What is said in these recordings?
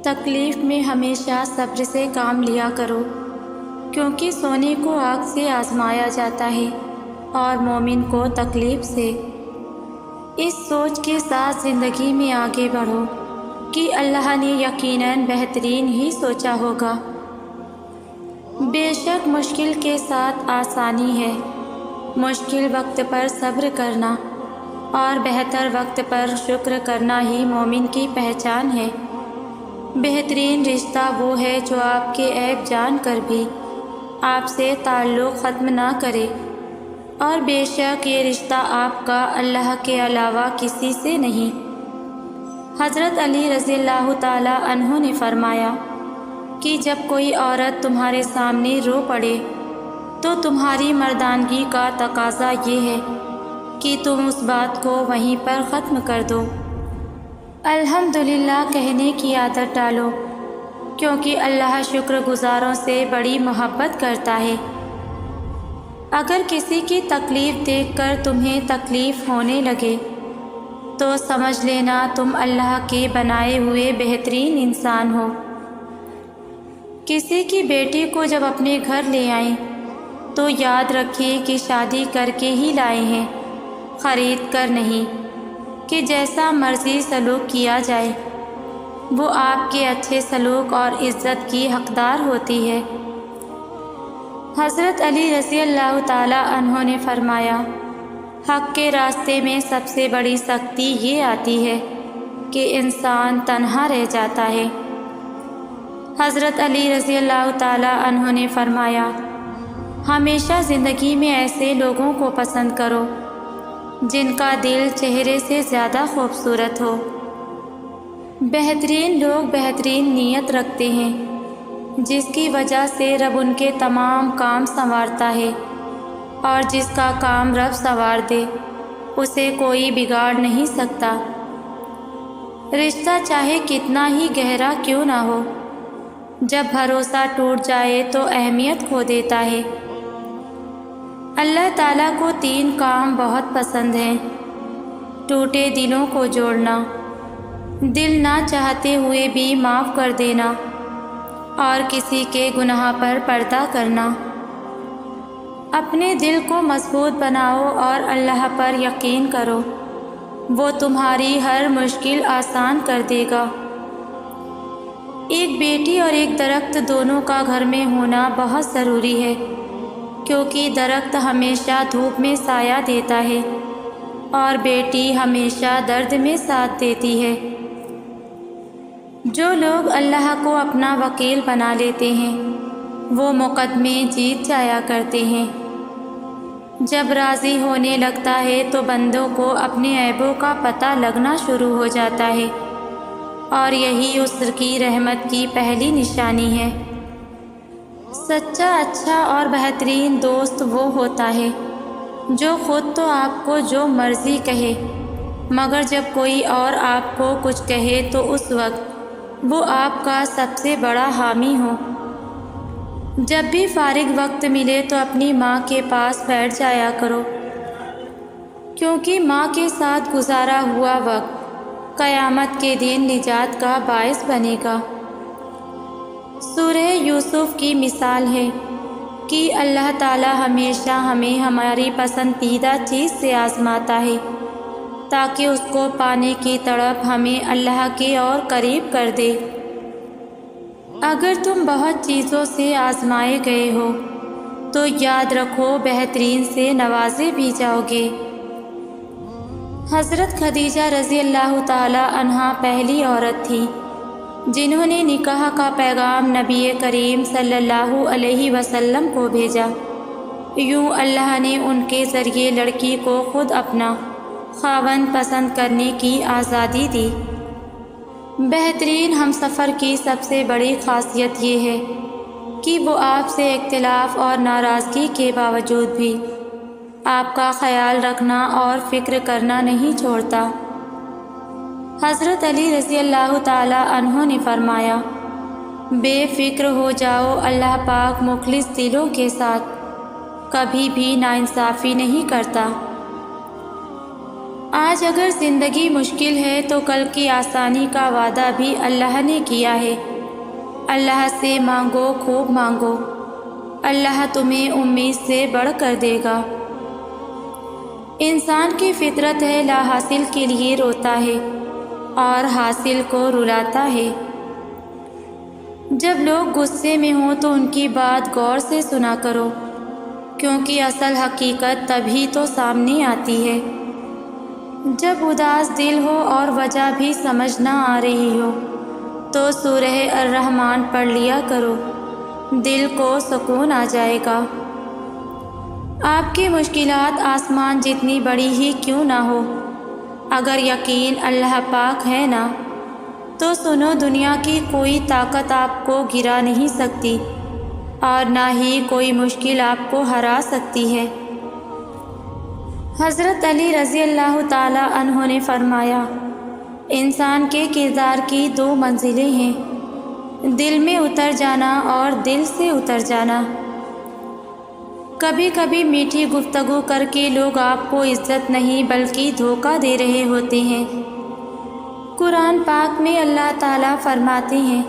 تکلیف میں ہمیشہ صبر سے کام لیا کرو، کیونکہ سونے کو آگ سے آزمایا جاتا ہے اور مومن کو تکلیف سے۔ اس سوچ کے ساتھ زندگی میں آگے بڑھو کہ اللہ نے یقیناً بہترین ہی سوچا ہوگا۔ بے شک مشکل کے ساتھ آسانی ہے، مشکل وقت پر صبر کرنا اور بہتر وقت پر شکر کرنا ہی مومن کی پہچان ہے۔ بہترین رشتہ وہ ہے جو آپ کے عیب جان کر بھی آپ سے تعلق ختم نہ کرے، اور بے شک یہ رشتہ آپ کا اللہ کے علاوہ کسی سے نہیں۔ حضرت علی رضی اللہ تعالیٰ عنہ نے فرمایا کہ جب کوئی عورت تمہارے سامنے رو پڑے تو تمہاری مردانگی کا تقاضا یہ ہے کہ تم اس بات کو وہیں پر ختم کر دو۔ الحمدللہ کہنے کی عادت ڈالو، کیونکہ اللہ شکر گزاروں سے بڑی محبت کرتا ہے۔ اگر کسی کی تکلیف دیکھ کر تمہیں تکلیف ہونے لگے تو سمجھ لینا تم اللہ کے بنائے ہوئے بہترین انسان ہو۔ کسی کی بیٹی کو جب اپنے گھر لے آئیں تو یاد رکھیں کہ شادی کر کے ہی لائے ہیں، خرید کر نہیں، کہ جیسا مرضی سلوک کیا جائے وہ آپ کے اچھے سلوک اور عزت کی حقدار ہوتی ہے۔ حضرت علی رضی اللہ تعالیٰ عنہ نے فرمایا، حق کے راستے میں سب سے بڑی سختی یہ آتی ہے کہ انسان تنہا رہ جاتا ہے۔ حضرت علی رضی اللہ تعالیٰ عنہ نے فرمایا، ہمیشہ زندگی میں ایسے لوگوں کو پسند کرو جن کا دل چہرے سے زیادہ خوبصورت ہو۔ بہترین لوگ بہترین نیت رکھتے ہیں، جس کی وجہ سے رب ان کے تمام کام سنوارتا ہے، اور جس کا کام رب سنوار دے اسے کوئی بگاڑ نہیں سکتا۔ رشتہ چاہے کتنا ہی گہرا کیوں نہ ہو، جب بھروسہ ٹوٹ جائے تو اہمیت کھو دیتا ہے۔ اللہ تعالیٰ کو 3 کام بہت پسند ہیں: ٹوٹے دلوں کو جوڑنا، دل نہ چاہتے ہوئے بھی معاف کر دینا، اور کسی کے گناہ پر پردہ کرنا۔ اپنے دل کو مضبوط بناؤ اور اللہ پر یقین کرو، وہ تمہاری ہر مشکل آسان کر دے گا۔ ایک بیٹی اور ایک درخت دونوں کا گھر میں ہونا بہت ضروری ہے، کیونکہ درخت ہمیشہ دھوپ میں سایہ دیتا ہے اور بیٹی ہمیشہ درد میں ساتھ دیتی ہے۔ جو لوگ اللہ کو اپنا وکیل بنا لیتے ہیں وہ مقدمے جیت جایا کرتے ہیں۔ جب راضی ہونے لگتا ہے تو بندوں کو اپنے عیبوں کا پتہ لگنا شروع ہو جاتا ہے، اور یہی اس کی رحمت کی پہلی نشانی ہے۔ سچا، اچھا اور بہترین دوست وہ ہوتا ہے جو خود تو آپ کو جو مرضی کہے، مگر جب کوئی اور آپ کو کچھ کہے تو اس وقت وہ آپ کا سب سے بڑا حامی ہو۔ جب بھی فارغ وقت ملے تو اپنی ماں کے پاس بیٹھ جایا کرو، کیونکہ ماں کے ساتھ گزارا ہوا وقت قیامت کے دن نجات کا باعث بنے گا۔ سورہ یوسف کی مثال ہے کہ اللہ تعالیٰ ہمیشہ ہمیں ہماری پسندیدہ چیز سے آزماتا ہے تاکہ اس کو پانے کی تڑپ ہمیں اللہ کے اور قریب کر دے۔ اگر تم بہت چیزوں سے آزمائے گئے ہو تو یاد رکھو بہترین سے نوازے بھی جاؤ گے۔ حضرت خدیجہ رضی اللہ تعالی عنہا پہلی عورت تھی جنہوں نے نکاح کا پیغام نبی کریم صلی اللہ علیہ وسلم کو بھیجا۔ یوں اللہ نے ان کے ذریعے لڑکی کو خود اپنا خاوند پسند کرنے کی آزادی دی۔ بہترین ہمسفر کی سب سے بڑی خاصیت یہ ہے کہ وہ آپ سے اختلاف اور ناراضگی کے باوجود بھی آپ کا خیال رکھنا اور فکر کرنا نہیں چھوڑتا۔ حضرت علی رضی اللہ تعالی عنہ نے فرمایا، بے فکر ہو جاؤ، اللہ پاک مخلص دلوں کے ساتھ کبھی بھی ناانصافی نہیں کرتا۔ آج اگر زندگی مشکل ہے تو کل کی آسانی کا وعدہ بھی اللہ نے کیا ہے۔ اللہ سے مانگو، خوب مانگو، اللہ تمہیں امید سے بڑھ کر دے گا۔ انسان کی فطرت ہے لا حاصل کے لیے روتا ہے اور حاصل کو رلاتا ہے۔ جب لوگ غصے میں ہوں تو ان کی بات غور سے سنا کرو، کیونکہ اصل حقیقت تبھی تو سامنے آتی ہے جب اداس دل ہو اور وجہ بھی سمجھ نہ آ رہی ہو تو سورہ الرحمن پڑھ لیا کرو، دل کو سکون آ جائے گا۔ آپ کی مشکلات آسمان جتنی بڑی ہی کیوں نہ ہو، اگر یقین اللہ پاک ہے نا تو سنو، دنیا کی کوئی طاقت آپ کو گرا نہیں سکتی اور نہ ہی کوئی مشکل آپ کو ہرا سکتی ہے۔ حضرت علی رضی اللہ تعالی عنہ نے فرمایا، انسان کے کردار کی 2 منزلیں ہیں، دل میں اتر جانا اور دل سے اتر جانا۔ کبھی کبھی میٹھی گفتگو کر کے لوگ آپ کو عزت نہیں بلکہ دھوکہ دے رہے ہوتے ہیں۔ قرآن پاک میں اللہ تعالیٰ فرماتے ہیں،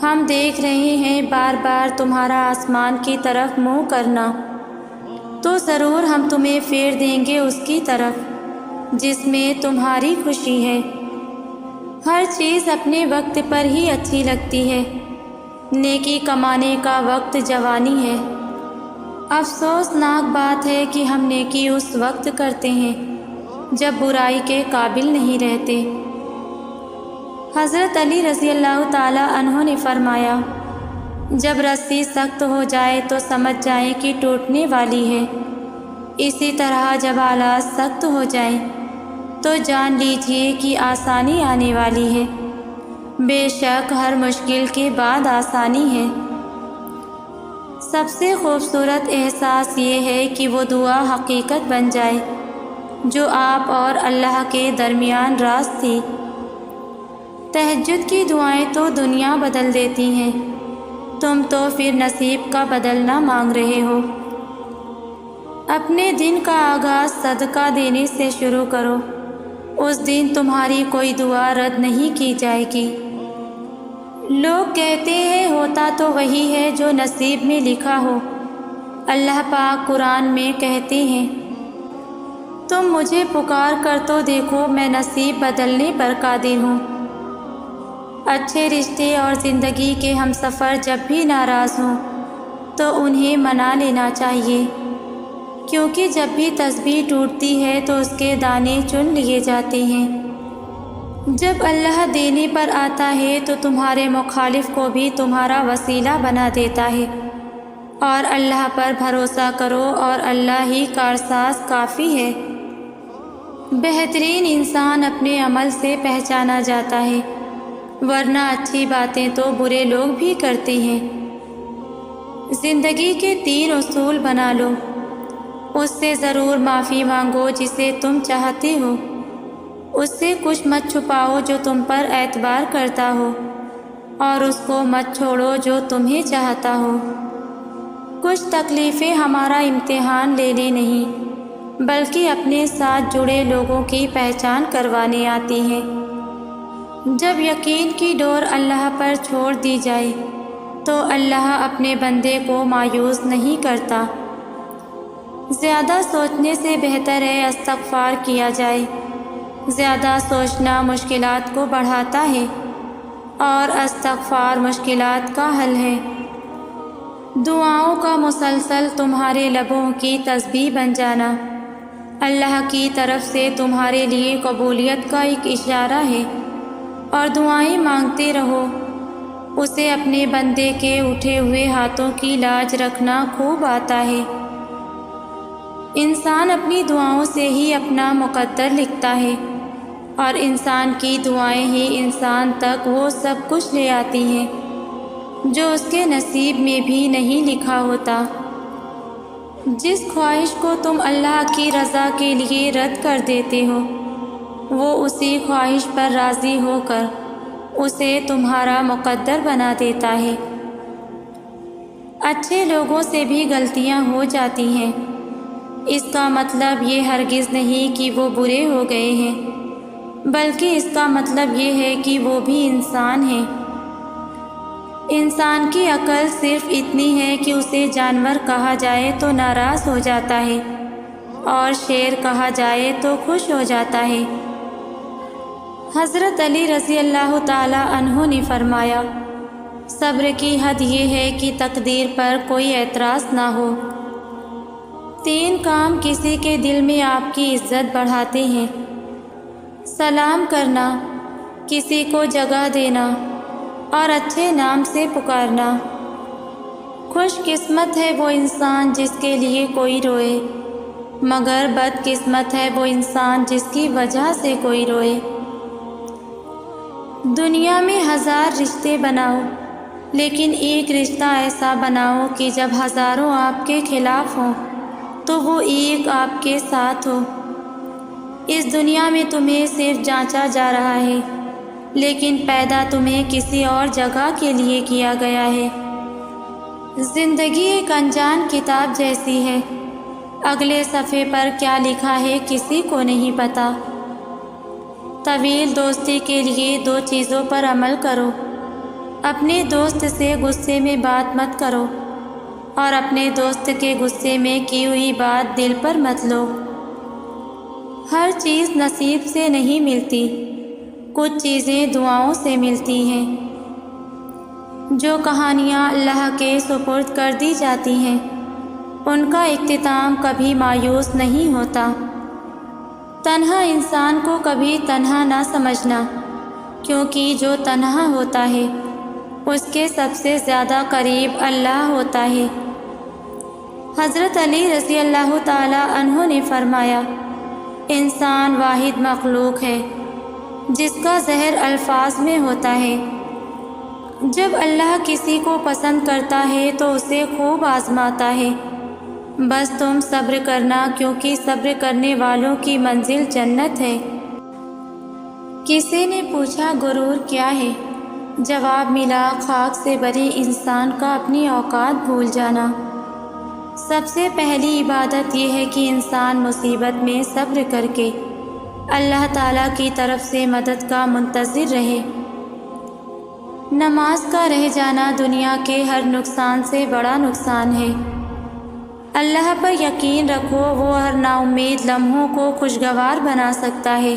ہم دیکھ رہے ہیں بار بار تمہارا آسمان کی طرف منہ کرنا، تو ضرور ہم تمہیں پھیر دیں گے اس کی طرف جس میں تمہاری خوشی ہے۔ ہر چیز اپنے وقت پر ہی اچھی لگتی ہے، نیکی کمانے کا وقت جوانی ہے۔ افسوسناک بات ہے کہ ہم نیکی اس وقت کرتے ہیں جب برائی کے قابل نہیں رہتے۔ حضرت علی رضی اللہ تعالی عنہ نے فرمایا، جب رسی سخت ہو جائے تو سمجھ جائیں کہ ٹوٹنے والی ہے، اسی طرح جب حالات سخت ہو جائیں تو جان لیجئے کہ آسانی آنے والی ہے۔ بے شک ہر مشکل کے بعد آسانی ہے۔ سب سے خوبصورت احساس یہ ہے کہ وہ دعا حقیقت بن جائے جو آپ اور اللہ کے درمیان راز تھی۔ تہجد کی دعائیں تو دنیا بدل دیتی ہیں، تم تو پھر نصیب کا بدلنا مانگ رہے ہو۔ اپنے دن کا آغاز صدقہ دینے سے شروع کرو، اس دن تمہاری کوئی دعا رد نہیں کی جائے گی۔ لوگ کہتے ہیں ہوتا تو وہی ہے جو نصیب میں لکھا ہو۔ اللہ پاک قرآن میں کہتے ہیں، تم مجھے پکار کر تو دیکھو، میں نصیب بدلنے پر قادر ہوں۔ اچھے رشتے اور زندگی کے ہمسفر جب بھی ناراض ہوں تو انہیں منا لینا چاہیے، کیونکہ جب بھی تسبیح ٹوٹتی ہے تو اس کے دانے چن لیے جاتے ہیں۔ جب اللہ دینے پر آتا ہے تو تمہارے مخالف کو بھی تمہارا وسیلہ بنا دیتا ہے، اور اللہ پر بھروسہ کرو اور اللہ ہی کارساز کافی ہے۔ بہترین انسان اپنے عمل سے پہچانا جاتا ہے، ورنہ اچھی باتیں تو برے لوگ بھی کرتے ہیں۔ زندگی کے 3 اصول بنا لو، اس سے ضرور معافی مانگو جسے تم چاہتے ہو، اس سے کچھ مت چھپاؤ جو تم پر اعتبار کرتا ہو، اور اس کو مت چھوڑو جو تمہیں چاہتا ہو۔ کچھ تکلیفیں ہمارا امتحان لینے نہیں بلکہ اپنے ساتھ جڑے لوگوں کی پہچان کروانے آتی ہیں۔ جب یقین کی ڈور اللہ پر چھوڑ دی جائے تو اللہ اپنے بندے کو مایوس نہیں کرتا۔ زیادہ سوچنے سے بہتر ہے استغفار کیا جائے۔ زیادہ سوچنا مشکلات کو بڑھاتا ہے اور استغفار مشکلات کا حل ہے۔ دعاؤں کا مسلسل تمہارے لبوں کی تسبیح بن جانا اللہ کی طرف سے تمہارے لیے قبولیت کا ایک اشارہ ہے، اور دعائیں مانگتے رہو۔ اسے اپنے بندے کے اٹھے ہوئے ہاتھوں کی لاج رکھنا خوب آتا ہے۔ انسان اپنی دعاؤں سے ہی اپنا مقدر لکھتا ہے، اور انسان کی دعائیں ہی انسان تک وہ سب کچھ لے آتی ہیں جو اس کے نصیب میں بھی نہیں لکھا ہوتا۔ جس خواہش کو تم اللہ کی رضا کے لیے رد کر دیتے ہو، وہ اسی خواہش پر راضی ہو کر اسے تمہارا مقدر بنا دیتا ہے۔ اچھے لوگوں سے بھی غلطیاں ہو جاتی ہیں، اس کا مطلب یہ ہرگز نہیں کہ وہ برے ہو گئے ہیں، بلکہ اس کا مطلب یہ ہے کہ وہ بھی انسان ہیں۔ انسان کی عقل صرف اتنی ہے کہ اسے جانور کہا جائے تو ناراض ہو جاتا ہے اور شیر کہا جائے تو خوش ہو جاتا ہے۔ حضرت علی رضی اللہ تعالی عنہ نے فرمایا، صبر کی حد یہ ہے کہ تقدیر پر کوئی اعتراض نہ ہو۔ 3 کام کسی کے دل میں آپ کی عزت بڑھاتے ہیں: سلام کرنا، کسی کو جگہ دینا اور اچھے نام سے پکارنا۔ خوش قسمت ہے وہ انسان جس کے لیے کوئی روئے، مگر بد قسمت ہے وہ انسان جس کی وجہ سے کوئی روئے۔ دنیا میں 1000 رشتے بناؤ، لیکن ایک رشتہ ایسا بناؤ کہ جب ہزاروں آپ کے خلاف ہوں تو وہ ایک آپ کے ساتھ ہو۔ اس دنیا میں تمہیں صرف جانچا جا رہا ہے، لیکن پیدا تمہیں کسی اور جگہ کے لیے کیا گیا ہے۔ زندگی ایک انجان کتاب جیسی ہے، اگلے صفحے پر کیا لکھا ہے کسی کو نہیں پتہ۔ طویل دوستی کے لیے 2 چیزوں پر عمل کرو: اپنے دوست سے غصے میں بات مت کرو اور اپنے دوست کے غصے میں کی ہوئی بات دل پر مت لو۔ ہر چیز نصیب سے نہیں ملتی، کچھ چیزیں دعاؤں سے ملتی ہیں۔ جو کہانیاں اللہ کے سپرد کر دی جاتی ہیں ان کا اختتام کبھی مایوس نہیں ہوتا۔ تنہا انسان کو کبھی تنہا نہ سمجھنا، کیونکہ جو تنہا ہوتا ہے اس کے سب سے زیادہ قریب اللہ ہوتا ہے۔ حضرت علی رضی اللہ تعالی عنہ نے فرمایا، انسان واحد مخلوق ہے جس کا زہر الفاظ میں ہوتا ہے۔ جب اللہ کسی کو پسند کرتا ہے تو اسے خوب آزماتا ہے۔ بس تم صبر کرنا، کیونکہ صبر کرنے والوں کی منزل جنت ہے۔ کسی نے پوچھا، غرور کیا ہے؟ جواب ملا، خاک سے بنے انسان کا اپنی اوقات بھول جانا۔ سب سے پہلی عبادت یہ ہے کہ انسان مصیبت میں صبر کر کے اللہ تعالیٰ کی طرف سے مدد کا منتظر رہے۔ نماز کا رہ جانا دنیا کے ہر نقصان سے بڑا نقصان ہے۔ اللہ پر یقین رکھو، وہ ہر ناامید لمحوں کو خوشگوار بنا سکتا ہے۔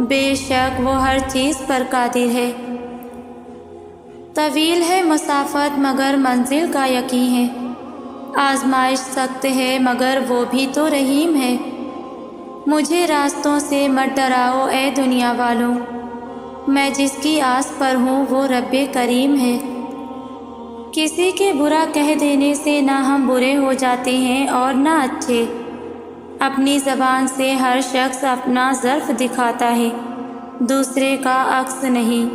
بے شک وہ ہر چیز پر قادر ہے۔ طویل ہے مسافت مگر منزل کا یقین ہے۔ آزمائش سخت ہے مگر وہ بھی تو رحیم ہے۔ مجھے راستوں سے مت ڈراؤ اے دنیا والوں، میں جس کی آس پر ہوں وہ رب کریم ہے۔ کسی کے برا کہہ دینے سے نہ ہم برے ہو جاتے ہیں اور نہ اچھے۔ اپنی زبان سے ہر شخص اپنا ظرف دکھاتا ہے، دوسرے کا عکس نہیں۔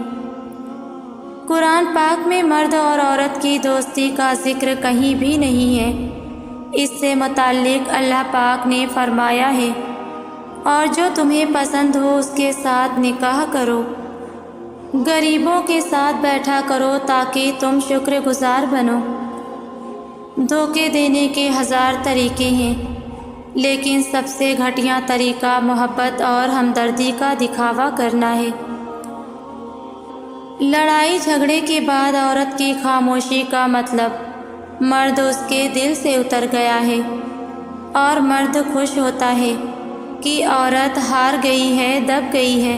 قرآن پاک میں مرد اور عورت کی دوستی کا ذکر کہیں بھی نہیں ہے۔ اس سے متعلق اللہ پاک نے فرمایا ہے، اور جو تمہیں پسند ہو اس کے ساتھ نکاح کرو، غریبوں کے ساتھ بیٹھا کرو تاکہ تم شکر گزار بنو۔ دھوکے دینے کے 1000 طریقے ہیں، لیکن سب سے گھٹیا طریقہ محبت اور ہمدردی کا دکھاوا کرنا ہے۔ لڑائی جھگڑے کے بعد عورت کی خاموشی کا مطلب مرد اس کے دل سے اتر گیا ہے، اور مرد خوش ہوتا ہے کہ عورت ہار گئی ہے، دب گئی ہے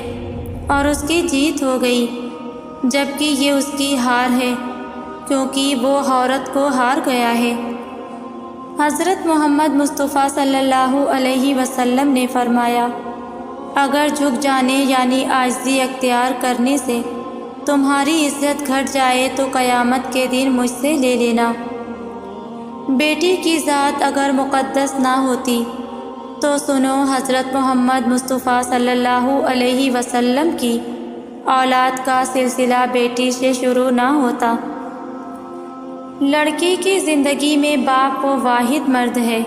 اور اس کی جیت ہو گئی، جبکہ یہ اس کی ہار ہے، کیونکہ وہ عورت کو ہار گیا ہے۔ حضرت محمد مصطفیٰ صلی اللہ علیہ وسلم نے فرمایا، اگر جھک جانے یعنی عاجزی اختیار کرنے سے تمہاری عزت گھٹ جائے تو قیامت کے دن مجھ سے لے لینا۔ بیٹی کی ذات اگر مقدس نہ ہوتی تو سنو، حضرت محمد مصطفیٰ صلی اللہ علیہ وسلم کی اولاد کا سلسلہ بیٹی سے شروع نہ ہوتا۔ لڑکی کی زندگی میں باپ وہ واحد مرد ہے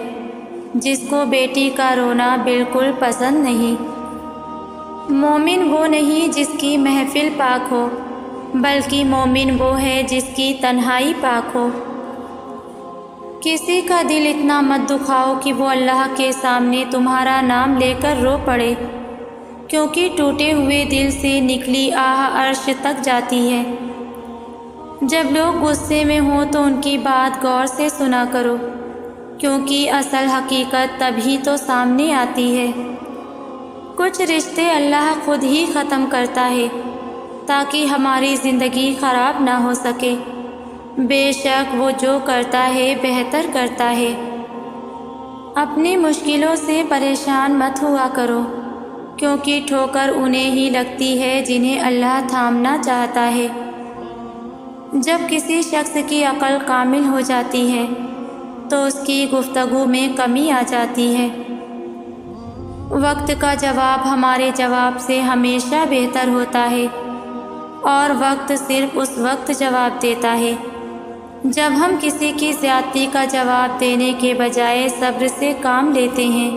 جس کو بیٹی کا رونا بالکل پسند نہیں۔ مومن وہ نہیں جس کی محفل پاک ہو، بلکہ مومن وہ ہے جس کی تنہائی پاک ہو۔ کسی کا دل اتنا مت دکھاؤ کہ وہ اللہ کے سامنے تمہارا نام لے کر رو پڑے، کیونکہ ٹوٹے ہوئے دل سے نکلی آہ عرش تک جاتی ہے۔ جب لوگ غصے میں ہوں تو ان کی بات غور سے سنا کرو، کیونکہ اصل حقیقت تبھی تو سامنے آتی ہے۔ کچھ رشتے اللہ خود ہی ختم کرتا ہے تاکہ ہماری زندگی خراب نہ ہو سکے۔ بے شک وہ جو کرتا ہے بہتر کرتا ہے۔ اپنی مشکلوں سے پریشان مت ہوا کرو، کیونکہ ٹھوکر انہیں ہی لگتی ہے جنہیں اللہ تھامنا چاہتا ہے۔ جب کسی شخص کی عقل کامل ہو جاتی ہے تو اس کی گفتگو میں کمی آ جاتی ہے۔ وقت کا جواب ہمارے جواب سے ہمیشہ بہتر ہوتا ہے، اور وقت صرف اس وقت جواب دیتا ہے جب ہم کسی کی زیادتی کا جواب دینے کے بجائے صبر سے کام لیتے ہیں۔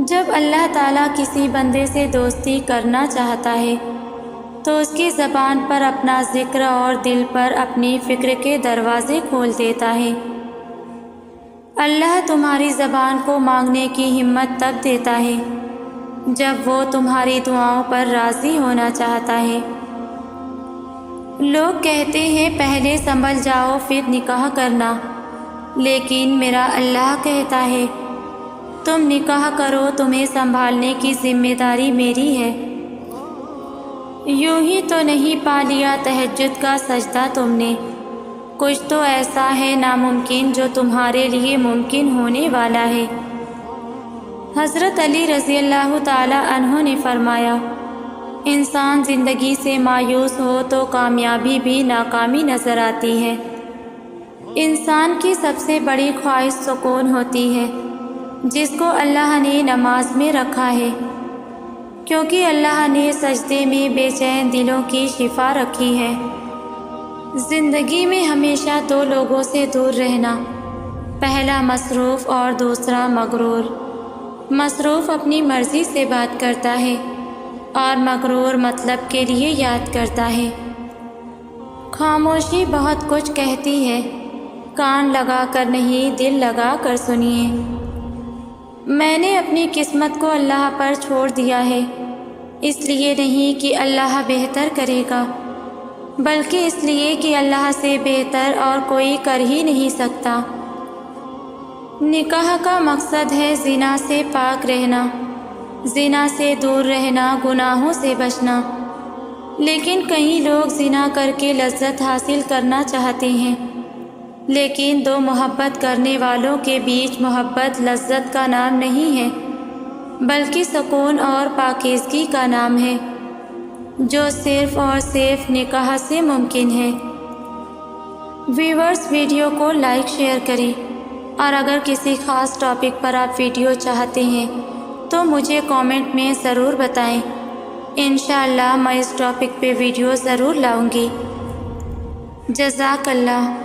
جب اللہ تعالیٰ کسی بندے سے دوستی کرنا چاہتا ہے تو اس کی زبان پر اپنا ذکر اور دل پر اپنی فکر کے دروازے کھول دیتا ہے۔ اللہ تمہاری زبان کو مانگنے کی ہمت تب دیتا ہے جب وہ تمہاری دعاؤں پر راضی ہونا چاہتا ہے۔ لوگ کہتے ہیں پہلے سنبھل جاؤ پھر نکاح کرنا، لیکن میرا اللہ کہتا ہے تم نکاح کرو، تمہیں سنبھالنے کی ذمہ داری میری ہے۔ یوں ہی تو نہیں پا لیا تہجد کا سجدہ تم نے، کچھ تو ایسا ہے ناممکن جو تمہارے لیے ممکن ہونے والا ہے۔ حضرت علی رضی اللہ تعالی عنہ نے فرمایا، انسان زندگی سے مایوس ہو تو کامیابی بھی ناکامی نظر آتی ہے۔ انسان کی سب سے بڑی خواہش سکون ہوتی ہے، جس کو اللہ نے نماز میں رکھا ہے، کیونکہ اللہ نے سجدے میں بے چین دلوں کی شفا رکھی ہے۔ زندگی میں ہمیشہ دو لوگوں سے دور رہنا، پہلا مصروف اور دوسرا مغرور۔ مصروف اپنی مرضی سے بات کرتا ہے اور مغرور مطلب کے لیے یاد کرتا ہے۔ خاموشی بہت کچھ کہتی ہے، کان لگا کر نہیں دل لگا کر سنیے۔ میں نے اپنی قسمت کو اللہ پر چھوڑ دیا ہے، اس لیے نہیں کہ اللہ بہتر کرے گا، بلکہ اس لیے کہ اللہ سے بہتر اور کوئی کر ہی نہیں سکتا۔ نکاح کا مقصد ہے زنا سے پاک رہنا، زنا سے دور رہنا، گناہوں سے بچنا۔ لیکن کئی لوگ زنا کر کے لذت حاصل کرنا چاہتے ہیں، لیکن دو محبت کرنے والوں کے بیچ محبت لذت کا نام نہیں ہے، بلکہ سکون اور پاکیزگی کا نام ہے، جو صرف اور صرف نکاح سے ممکن ہے۔ ویورز ویڈیو کو لائک شیئر کریں، اور اگر کسی خاص ٹاپک پر آپ ویڈیو چاہتے ہیں تو مجھے کامنٹ میں ضرور بتائیں۔ انشاءاللہ میں اس ٹاپک پہ ویڈیو ضرور لاؤں گی۔ جزاک اللہ۔